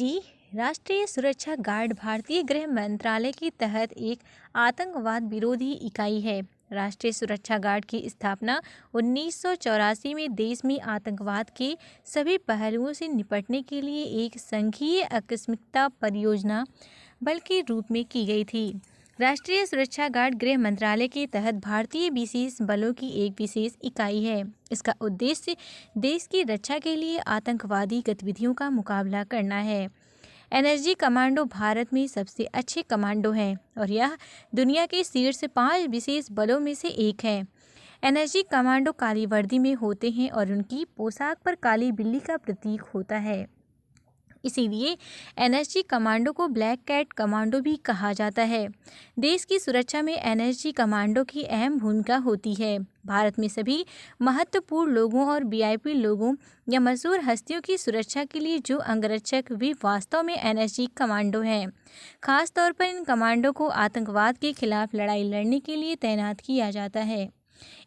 NSG राष्ट्रीय सुरक्षा guard भारतीय गृह मंत्रालय के तहत एक आतंकवाद विरोधी इकाई है। राष्ट्रीय सुरक्षा गार्ड की स्थापना 1984 में देश में आतंकवाद के सभी पहलुओं से निपटने के लिए एक संघीय आकस्मिकता परियोजना बल के रूप में की गई थी। राष्ट्रीय सुरक्षा गार्ड गृह मंत्रालय के तहत भारतीय विशेष बलों की एक विशेष इकाई है। इसका उद्देश्य देश की रक्षा के लिए आतंकवादी गतिविधियों का मुकाबला करना है। एनएसजी कमांडो भारत में सबसे अच्छे कमांडो हैं और यह दुनिया के शीर्ष 5 विशेष बलों में से एक है। एनएसजी कमांडो काली वर्दी में होते हैं और उनकी पोशाक पर काली बिल्ली का प्रतीक होता है। इसीलिए एनएसजी कमांडो को ब्लैक कैट कमांडो भी कहा जाता है। देश की सुरक्षा में एनएसजी कमांडो की अहम भूमिका होती है। भारत में सभी महत्वपूर्ण लोगों और वीआईपी लोगों या मशहूर हस्तियों की सुरक्षा के लिए जो अंगरक्षक वे वास्तव में एनएसजी कमांडो हैं। खास तौर पर इन कमांडो को आतंकवाद के खिलाफ लड़ाई लड़ने के लिए तैनात किया जाता है।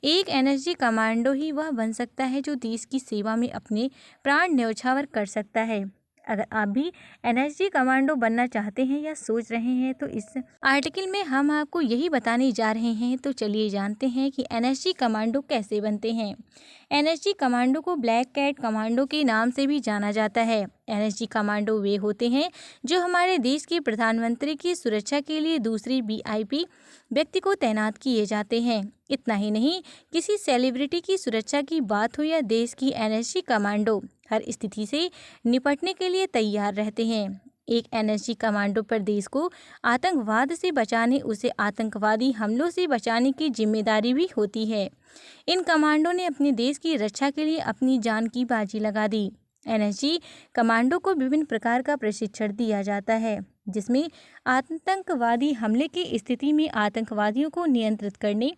एक एनएसजी कमांडो ही वह बन सकता है जो देश की सेवा में अपने प्राण न्यौछावर कर सकता है। अगर आप भी एनएसजी कमांडो बनना चाहते हैं या सोच रहे हैं तो इस आर्टिकल में हम आपको यही बताने जा रहे हैं। तो चलिए जानते हैं कि एनएसजी कमांडो कैसे बनते हैं। एनएसजी कमांडो को ब्लैक कैट कमांडो के नाम से भी जाना जाता है। एनएसजी कमांडो वे होते हैं जो हमारे देश के प्रधानमंत्री की सुरक्षा के लिए दूसरी वीआईपी व्यक्ति को तैनात किए जाते हैं। इतना ही नहीं, किसी सेलिब्रिटी की सुरक्षा की बात हो या देश की एनएसजी कमांडो हर स्थिति से निपटने के लिए तैयार रहते हैं। एक एनएसजी कमांडो पर देश को आतंकवाद से बचाने, उसे आतंकवादी हमलों से बचाने की जिम्मेदारी भी होती है। इन कमांडो ने अपने देश की रक्षा के लिए अपनी जान की बाजी लगा दी। एनएसजी कमांडो को विभिन्न प्रकार का प्रशिक्षण दिया जाता है, जिसमें आतंकवादी हमले की स्थिति में आतंकवादियों को नियंत्रित करने,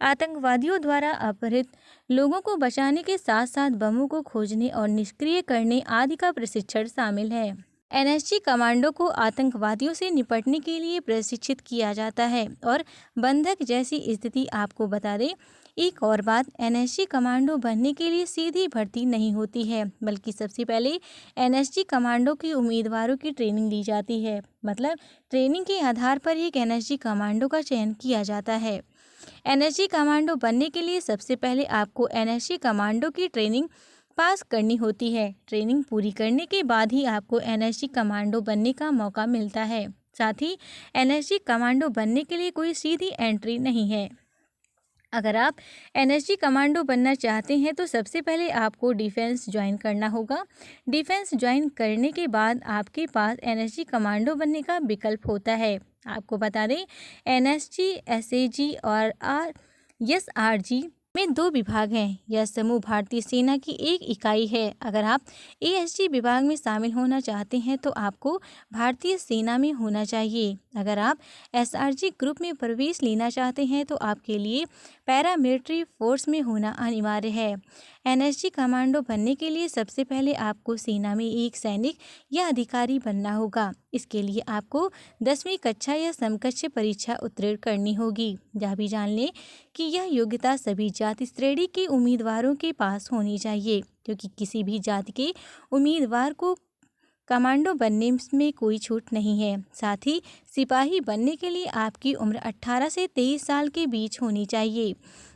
आतंकवादियों द्वारा अपहृत लोगों को बचाने के साथ साथ बमों को खोजने और निष्क्रिय करने आदि का प्रशिक्षण शामिल है। एनएसजी कमांडो को आतंकवादियों से निपटने के लिए प्रशिक्षित किया जाता है और बंधक जैसी स्थिति। आपको बता दें एक और बात, एनएसजी कमांडो बनने के लिए सीधी भर्ती नहीं होती है, बल्कि सबसे पहले एनएसजी कमांडो के उम्मीदवारों की ट्रेनिंग ली जाती है। मतलब ट्रेनिंग के आधार पर एक एनएसजी कमांडो का चयन किया जाता है। एनएसजी कमांडो बनने के लिए सबसे पहले आपको एनएसजी कमांडो की ट्रेनिंग पास करनी होती है। ट्रेनिंग पूरी करने के बाद ही आपको एनएसजी कमांडो बनने का मौका मिलता है। साथ ही एनएसजी कमांडो बनने के लिए कोई सीधी एंट्री नहीं है। अगर आप एनएसजी कमांडो बनना चाहते हैं तो सबसे पहले आपको डिफेंस ज्वाइन करना होगा। डिफेंस ज्वाइन करने के बाद आपके पास एनएसजी कमांडो बनने का विकल्प होता है। आपको बता दें एनएसजी, एसएजी और एसआरजी में 2 विभाग हैं। यह समूह भारतीय सेना की एक इकाई है। अगर आप एएसजी विभाग में शामिल होना चाहते हैं तो आपको भारतीय सेना में होना चाहिए। अगर आप एसआरजी ग्रुप में प्रवेश लेना चाहते हैं तो आपके लिए पैरामिलिट्री फोर्स में होना अनिवार्य है। एनएसजी कमांडो बनने के लिए सबसे पहले आपको सेना में एक सैनिक या अधिकारी बनना होगा। इसके लिए आपको 10वीं कक्षा या समकक्ष परीक्षा उत्तीर्ण करनी होगी। यह भी जान लें कि यह योग्यता सभी जाति श्रेणी के उम्मीदवारों के पास होनी चाहिए, क्योंकि किसी भी जाति के उम्मीदवार को कमांडो बनने में कोई छूट नहीं है। साथ ही सिपाही बनने के लिए आपकी उम्र 18 से 23 साल के बीच होनी चाहिए।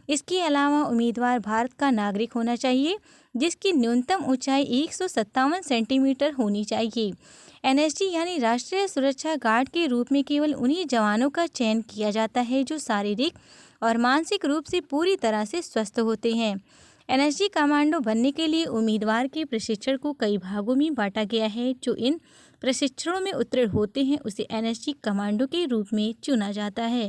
इसके अलावा उम्मीदवार भारत का नागरिक होना चाहिए, जिसकी न्यूनतम ऊंचाई 157 सेंटीमीटर होनी चाहिए। एनएसजी यानी राष्ट्रीय सुरक्षा गार्ड के रूप में केवल उन्हीं जवानों का चयन किया जाता है जो शारीरिक और मानसिक रूप से पूरी तरह से स्वस्थ होते हैं। एनएसजी कमांडो बनने के लिए उम्मीदवार के प्रशिक्षण को कई भागों में बांटा गया है। जो इन प्रशिक्षणों में उत्तीर्ण होते हैं उसे एनएसजी कमांडो के रूप में चुना जाता है।